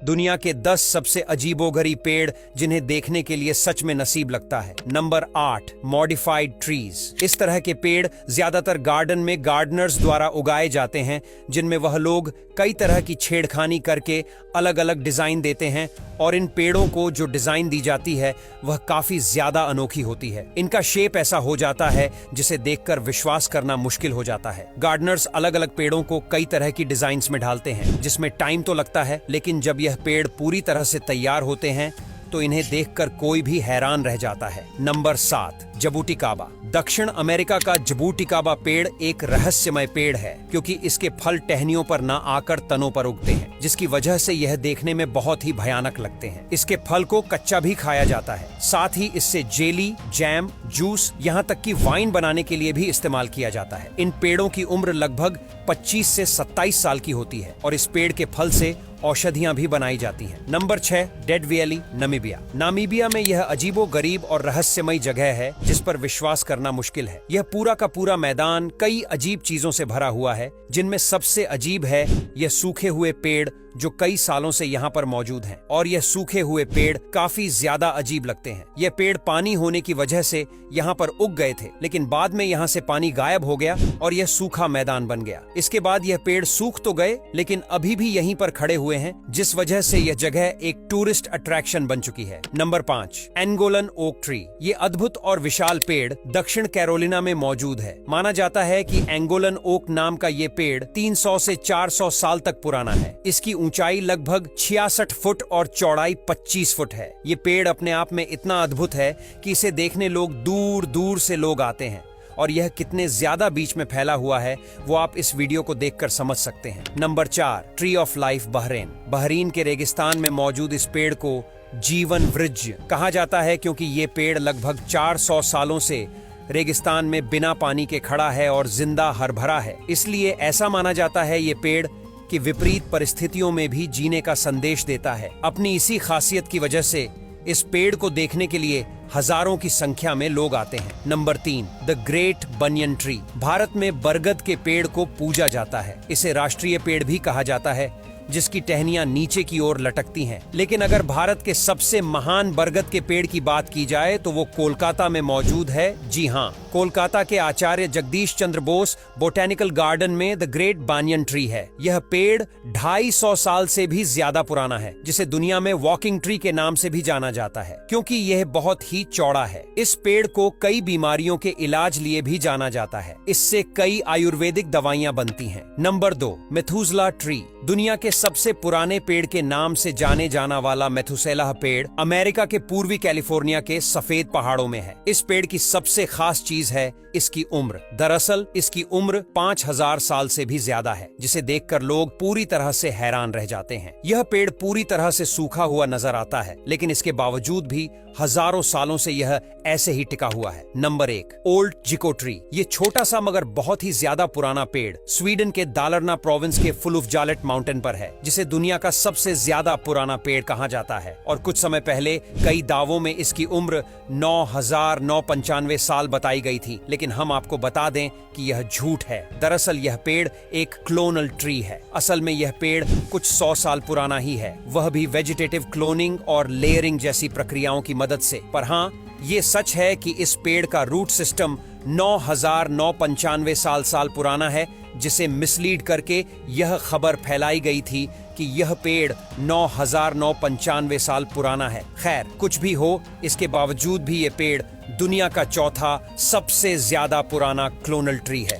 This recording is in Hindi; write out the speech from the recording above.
दुनिया के 10 सबसे अजीबोगरीब पेड़ जिन्हें देखने के लिए सच में नसीब लगता है। Number 8, modified trees. इस तरह के पेड़ ज्यादातर गार्डन में गार्डनर्स द्वारा उगाए जाते हैं, जिनमें वह लोग कई तरह की छेड़खानी करके अलग अलग डिजाइन देते हैं, और इन पेड़ों को जो डिजाइन दी जाती है वह काफी ज्यादा अनोखी होती है। इनका शेप ऐसा हो जाता है जिसे देखकर विश्वास करना मुश्किल हो जाता है। गार्डनर्स अलग अलग पेड़ों को कई तरह की डिजाइन्स में ढालते हैं, जिसमें टाइम तो लगता है, लेकिन जब यह पेड़ पूरी तरह से तैयार होते हैं तो इन्हें देखकर कोई भी हैरान रह जाता है। नंबर 7, जबूटिकाबा। दक्षिण अमेरिका का जबूटिकाबा पेड़ एक रहस्यमय पेड़ है, क्योंकि इसके फल टहनियों पर न आकर तनों पर उगते हैं, जिसकी वजह से यह देखने में बहुत ही भयानक लगते हैं। इसके फल को कच्चा भी खाया जाता है, साथ ही इससे जेली, जैम, जूस, यहाँ तक कि वाइन बनाने के लिए भी इस्तेमाल किया जाता है। इन पेड़ों की उम्र लगभग 25 से 27 साल की होती है, और इस पेड़ के फल से औषधियां भी बनाई जाती हैं। Number 6, dead valley, Namibia. Namibia में यह अजीबो गरीब और रहस्यमय जगह है जिस पर विश्वास करना मुश्किल है। यह पूरा का पूरा मैदान कई अजीब चीजों से भरा हुआ है, जिनमें सबसे अजीब है यह सूखे हुए पेड़ जो कई सालों से यहाँ पर मौजूद हैं, और यह सूखे हुए पेड़ काफी ज्यादा अजीब लगते हैं। यह पेड़ पानी होने की वजह से यहाँ पर उग गए थे, लेकिन बाद में यहाँ से पानी गायब हो गया और यह सूखा मैदान बन गया। इसके बाद यह पेड़ सूख तो गए, लेकिन अभी भी यहीं पर खड़े हुए हैं, जिस वजह से यह जगह एक टूरिस्ट अट्रैक्शन बन चुकी है। Number 5, एंगोलन oak tree. ये अद्भुत और विशाल पेड़ दक्षिण कैरोलिना में मौजूद है। माना जाता है कि एंगोलन ओक नाम का ये पेड़ 300 से 400 साल तक पुराना है। इसकी ऊंचाई लगभग 66 फुट और चौड़ाई 25 फुट है। ये पेड़ अपने आप में इतना अद्भुत है कि इसे देखने लोग दूर दूर से लोग आते हैं, और यह कितने ज्यादा बीच में फैला हुआ है वो आप इस वीडियो को देखकर समझ सकते हैं। Number 4, tree of life, Bahrain. Bahrain के रेगिस्तान में मौजूद इस पेड़ को जीवन वृक्ष कहा जाता है, क्योंकि ये पेड़ लगभग 400 सालों से रेगिस्तान में बिना पानी के खड़ा है और जिंदा हरभरा है। इसलिए ऐसा माना जाता है ये पेड़ कि विपरीत परिस्थितियों में भी जीने का संदेश देता है। अपनी इसी खासियत की वजह से इस पेड़ को देखने के लिए हजारों की संख्या में लोग आते हैं। Number 3, the great banyan tree. Bharat में बरगद के पेड़ को पूजा जाता है। इसे राष्ट्रीय पेड़ भी कहा जाता है, जिसकी टहनियां नीचे की ओर लटकती हैं। लेकिन अगर भारत के सबसे महान बरगद के पेड़ की बात की जाए तो वो कोलकाता में मौजूद है। जी हाँ, कोलकाता के आचार्य जगदीश चंद्र बोस बोटेनिकल गार्डन में द ग्रेट बानियन ट्री है। यह पेड़ 250 साल से भी ज्यादा पुराना है, जिसे दुनिया में वॉकिंग ट्री के नाम से भी जाना जाता है, क्योंकि यह बहुत ही चौड़ा है। इस पेड़ को कई बीमारियों के इलाज लिए भी जाना जाता है। इससे कई आयुर्वेदिक दवाइयां बनती हैं। Number 2, मेथुसेला tree. दुनिया के सबसे पुराने पेड़ के नाम से जाने जाना वाला मेथुसेला पेड़ अमेरिका के पूर्वी कैलिफोर्निया के सफेद पहाड़ों में है। इस पेड़ की सबसे खास चीज है इसकी उम्र। दरअसल इसकी उम्र 5000 साल से भी ज्यादा है, जिसे देखकर लोग पूरी तरह से हैरान रह जाते हैं। यह पेड़ पूरी तरह से सूखा हुआ नजर आता है, लेकिन इसके बावजूद भी हजारों सालों से यह ऐसे ही टिका हुआ है। नंबर 1, ओल्ड जिको ट्री। ये छोटा सा मगर बहुत ही ज्यादा पुराना पेड़ स्वीडन के दालरना प्रोविंस के फुलुफजालेट माउंटेन पर है, जिसे दुनिया का सबसे ज्यादा पुराना पेड़ कहा जाता है। और कुछ समय पहले कई दावों में इसकी उम्र 9995 साल बताई गई थी, लेकिन हम आपको बता दें कि यह झूठ है। दरअसल यह पेड़ एक क्लोनल ट्री है। असल में यह पेड़ कुछ 100 साल पुराना ही है, वह भी वेजिटेटिव क्लोनिंग और लेयरिंग जैसी प्रक्रियाओं की मदद से। पर हाँ, ये सच है कि इस पेड़ का रूट सिस्टम 9995 साल पुराना है, जिसे मिसलीड करके यह खबर फैलाई गई थी कि यह पेड़ 9995 साल पुराना है। खैर, कुछ भी हो, इसके बावजूद भी ये पेड़ दुनिया का चौथा सबसे ज्यादा पुराना क्लोनल ट्री है।